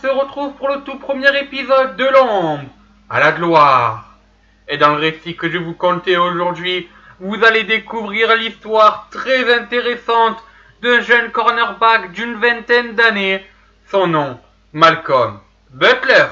se retrouve pour le tout premier épisode de l'ombre à la gloire. Et dans le récit que je vous contais aujourd'hui, vous allez découvrir l'histoire très intéressante d'un jeune cornerback d'une vingtaine d'années. Son nom, Malcolm Butler.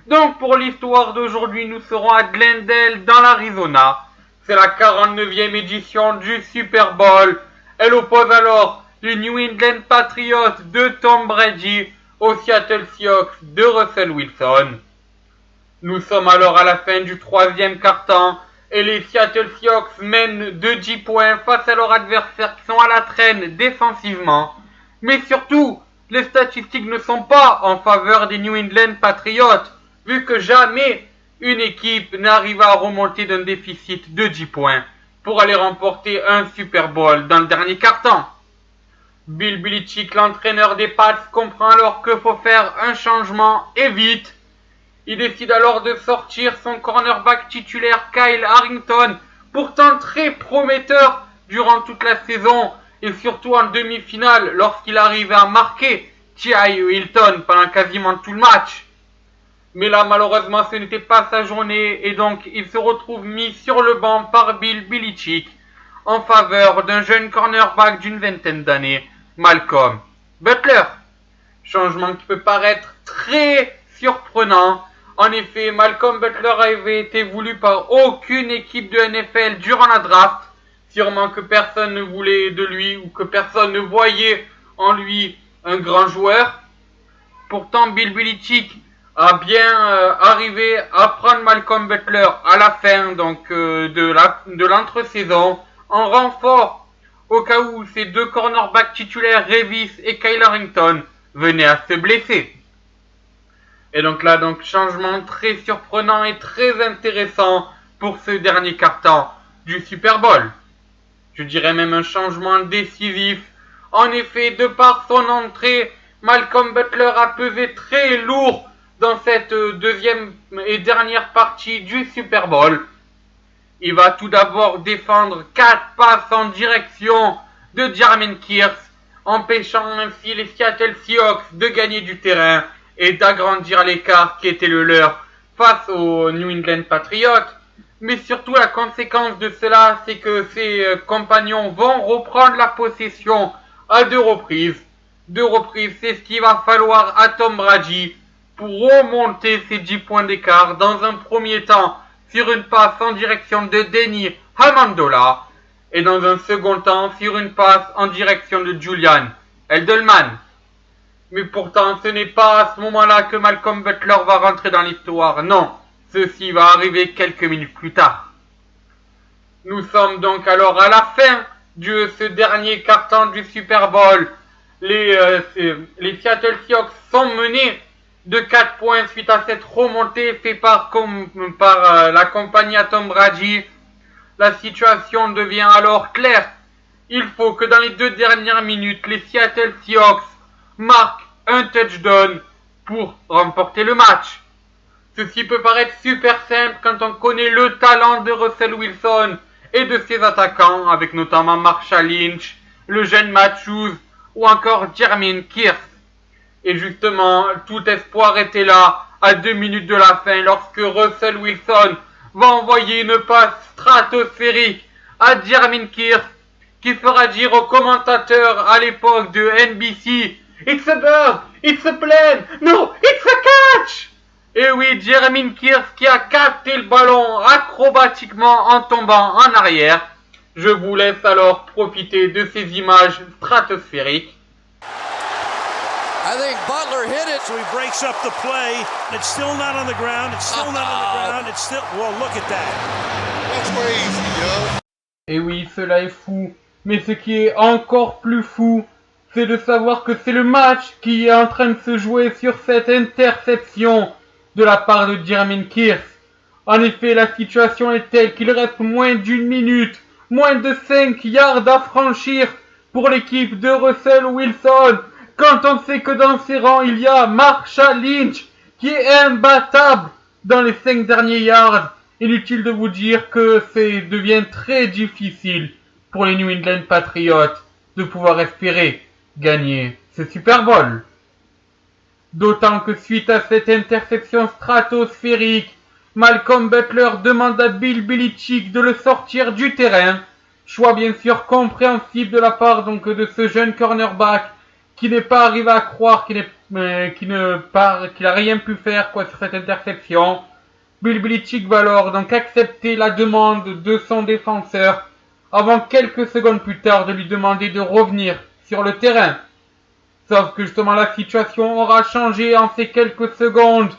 Donc pour l'histoire d'aujourd'hui, nous serons à Glendale dans l'Arizona. C'est la 49e édition du Super Bowl. Elle oppose alors les New England Patriots de Tom Brady aux Seattle Seahawks de Russell Wilson. Nous sommes alors à la fin du troisième quart-temps et les Seattle Seahawks mènent de 10 points face à leurs adversaires qui sont à la traîne défensivement. Mais surtout, les statistiques ne sont pas en faveur des New England Patriots, vu que jamais une équipe n'arrive à remonter d'un déficit de 10 points pour aller remporter un Super Bowl dans le dernier quart-temps. Bill Belichick, l'entraîneur des Pats, comprend alors qu'il faut faire un changement et vite. Il décide alors de sortir son cornerback titulaire Kyle Harrington, pourtant très prometteur durant toute la saison et surtout en demi-finale lorsqu'il arrivait à marquer T.Y. Hilton pendant quasiment tout le match. Mais là, malheureusement, ce n'était pas sa journée et donc il se retrouve mis sur le banc par Bill Belichick en faveur d'un jeune cornerback d'une vingtaine d'années, Malcolm Butler. Changement qui peut paraître très surprenant. En effet, Malcolm Butler avait été voulu par aucune équipe de NFL durant la draft. Sûrement que personne ne voulait de lui ou que personne ne voyait en lui un grand joueur. Pourtant, Bill Belichick a bien arrivé à prendre Malcolm Butler à la fin de l'entre-saison en renfort au cas où ces deux cornerbacks titulaires, Revis et Kyle Harrington, venaient à se blesser. Et donc là, changement très surprenant et très intéressant pour ce dernier quart-temps du Super Bowl. Je dirais même un changement décisif. En effet, de par son entrée, Malcolm Butler a pesé très lourd dans cette deuxième et dernière partie du Super Bowl. Il va tout d'abord défendre 4 passes en direction de Jermaine Kearse, empêchant ainsi les Seattle Seahawks de gagner du terrain et d'agrandir l'écart qui était le leur face aux New England Patriots. Mais surtout la conséquence de cela, c'est que ses compagnons vont reprendre la possession à 2 reprises. 2 reprises, c'est ce qu'il va falloir à Tom Brady pour remonter ses 10 points d'écart dans un premier temps sur une passe en direction de Denny Amendola et dans un second temps sur une passe en direction de Julian Edelman. Mais pourtant, ce n'est pas à ce moment-là que Malcolm Butler va rentrer dans l'histoire. Non, ceci va arriver quelques minutes plus tard. Nous sommes donc alors à la fin de ce dernier quart-temps du Super Bowl. Les Seattle Seahawks sont menés de 4 points suite à cette remontée faite par la compagnie à Tom Brady. La situation devient alors claire. Il faut que dans les 2 dernières minutes, les Seattle Seahawks marquent un touchdown pour remporter le match. Ceci peut paraître super simple quand on connaît le talent de Russell Wilson et de ses attaquants, avec notamment Marshall Lynch, le jeune Matthews ou encore Jermaine Kearse. Et justement, tout espoir était là à 2 minutes de la fin lorsque Russell Wilson va envoyer une passe stratosphérique à Jermaine Kearse qui fera dire aux commentateurs à l'époque de NBC « It's a bird! It's a plane! No! It's a catch !» Et oui, Jermaine Kearse qui a capté le ballon acrobatiquement en tombant en arrière. Je vous laisse alors profiter de ces images stratosphériques. I think Butler hit it. So he breaks up the play. It's still not on the ground. It's still not on the ground. It's still... Well, look at that. That's crazy, yo. Et oui, cela est fou. Mais ce qui est encore plus fou, c'est de savoir que c'est le match qui est en train de se jouer sur cette interception de la part de Jermaine Kearse. En effet, la situation est telle qu'il reste moins d'1 minute, moins de 5 yards à franchir pour l'équipe de Russell Wilson. Quand on sait que dans ses rangs, il y a Marshall Lynch qui est imbattable dans les 5 derniers yards. Inutile de vous dire que devient très difficile pour les New England Patriots de pouvoir espérer gagner ce Super Bowl. D'autant que suite à cette interception stratosphérique, Malcolm Butler demande à Bill Belichick de le sortir du terrain. Choix bien sûr compréhensible de la part donc de ce jeune cornerback qui n'est pas arrivé à croire qu'il a rien pu faire sur cette interception. Bill Belichick va alors donc accepter la demande de son défenseur avant quelques secondes plus tard de lui demander de revenir sur le terrain. Sauf que justement la situation aura changé en ces quelques secondes,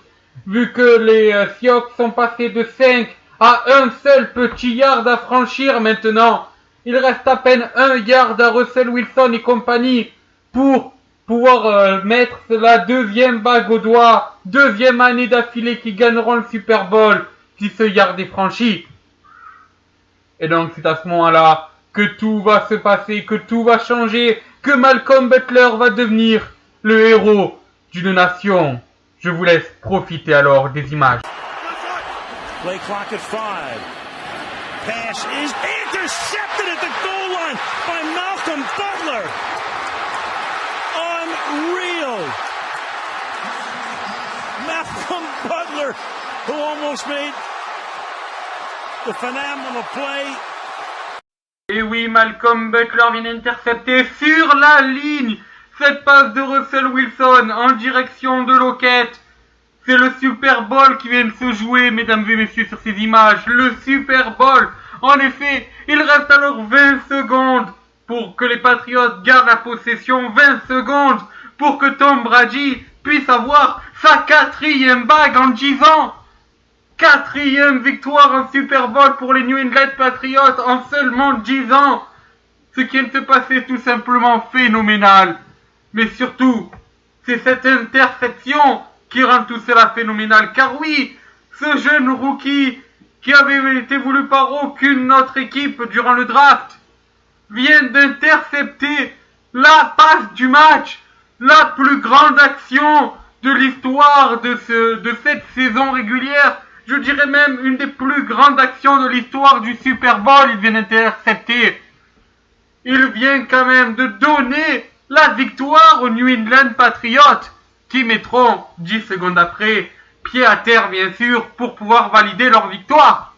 vu que les Seahawks sont passés de 5 à un seul petit yard à franchir maintenant. Il reste à peine 1 yard à Russell Wilson et compagnie pour pouvoir mettre la deuxième bague au doigt, deuxième année d'affilée qui gagneront le Super Bowl si ce yard est franchi. Et donc c'est à ce moment-là que tout va se passer, que tout va changer, que Malcolm Butler va devenir le héros d'une nation. Je vous laisse profiter alors des images. Play clock at 5. Pass is intercepted at the goal line by Malcolm Butler. Unreal. Malcolm Butler, who almost made the phenomenal play. Et oui, Malcolm Butler vient d'intercepter sur la ligne cette passe de Russell Wilson en direction de Lockett. C'est le Super Bowl qui vient de se jouer, mesdames et messieurs, sur ces images. Le Super Bowl. En effet, il reste alors 20 secondes pour que les Patriots gardent la possession. 20 secondes pour que Tom Brady puisse avoir sa 4e bague en 10 ans. 4e victoire en Super Bowl pour les New England Patriots en seulement 10 ans. Ce qui vient de se passer est tout simplement phénoménal. Mais surtout, c'est cette interception qui rend tout cela phénoménal. Car oui, ce jeune rookie qui avait été voulu par aucune autre équipe durant le draft vient d'intercepter la passe du match, la plus grande action de l'histoire de cette saison régulière. Je dirais même une des plus grandes actions de l'histoire du Super Bowl. Il vient d'intercepter. Il vient quand même de donner la victoire aux New England Patriots, qui mettront 10 secondes après pied à terre bien sûr pour pouvoir valider leur victoire.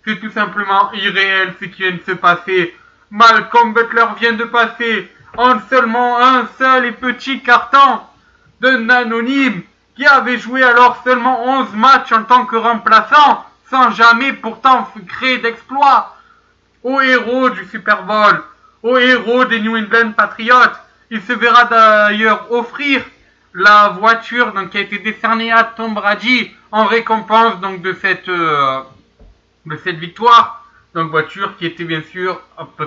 C'est tout simplement irréel ce qui vient de se passer. Malcolm Butler vient de passer en seulement un seul et petit carton d'un anonyme qui avait joué alors seulement 11 matchs en tant que remplaçant, sans jamais pourtant créer d'exploit, au héros du Super Bowl, au héros des New England Patriots. Il se verra d'ailleurs offrir la voiture donc, qui a été décernée à Tom Brady en récompense donc, de cette victoire. Donc voiture qui était bien sûr,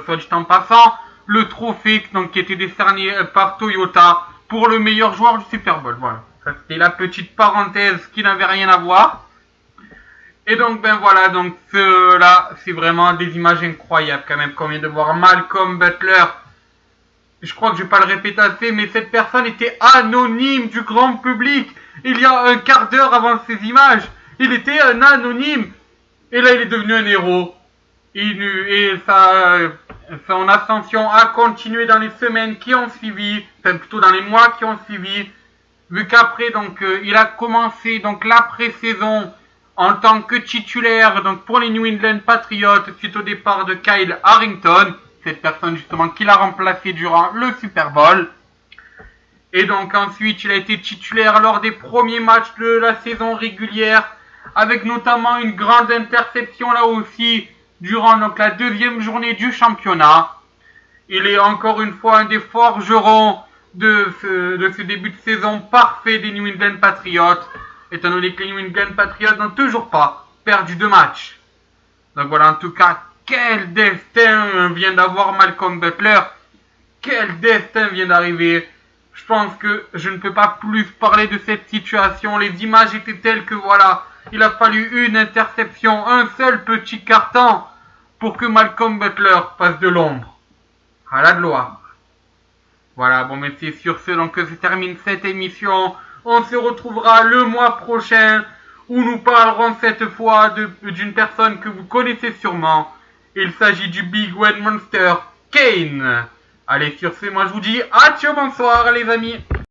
soit dit en passant, le trophée donc, qui était décerné par Toyota pour le meilleur joueur du Super Bowl. Voilà, ça c'était la petite parenthèse qui n'avait rien à voir. Et donc ben voilà, donc là c'est vraiment des images incroyables quand même qu'on vient de voir. Malcolm Butler, je crois que je vais pas le répéter assez, mais cette personne était anonyme du grand public. Il y a un quart d'heure avant ces images, il était un anonyme. Et là il est devenu un héros. Et son ascension a continué dans les semaines qui ont suivi, enfin plutôt dans les mois qui ont suivi, vu qu'après donc il a commencé donc la pré-saison en tant que titulaire donc pour les New England Patriots suite au départ de Kyle Harrington, cette personne justement qui l'a remplacé durant le Super Bowl. Et donc ensuite il a été titulaire lors des premiers matchs de la saison régulière, avec notamment une grande interception là aussi durant donc la deuxième journée du championnat. Il est encore une fois un des forgerons de ce début de saison parfait des New England Patriots, étant donné que les New England Patriots n'ont toujours pas perdu de match. Donc voilà, en tout cas, quel destin vient d'avoir Malcolm Butler, quel destin vient d'arriver. Je pense que je ne peux pas plus parler de cette situation, les images étaient telles que voilà, il a fallu une interception, un seul petit carton pour que Malcolm Butler passe de l'ombre à la gloire. Voilà, bon mais c'est sur ce donc que se termine cette émission. On se retrouvera le mois prochain où nous parlerons cette fois d'une personne que vous connaissez sûrement. Il s'agit du Big One Monster, Kane. Allez, sur ce, moi je vous dis adieu, bonsoir les amis.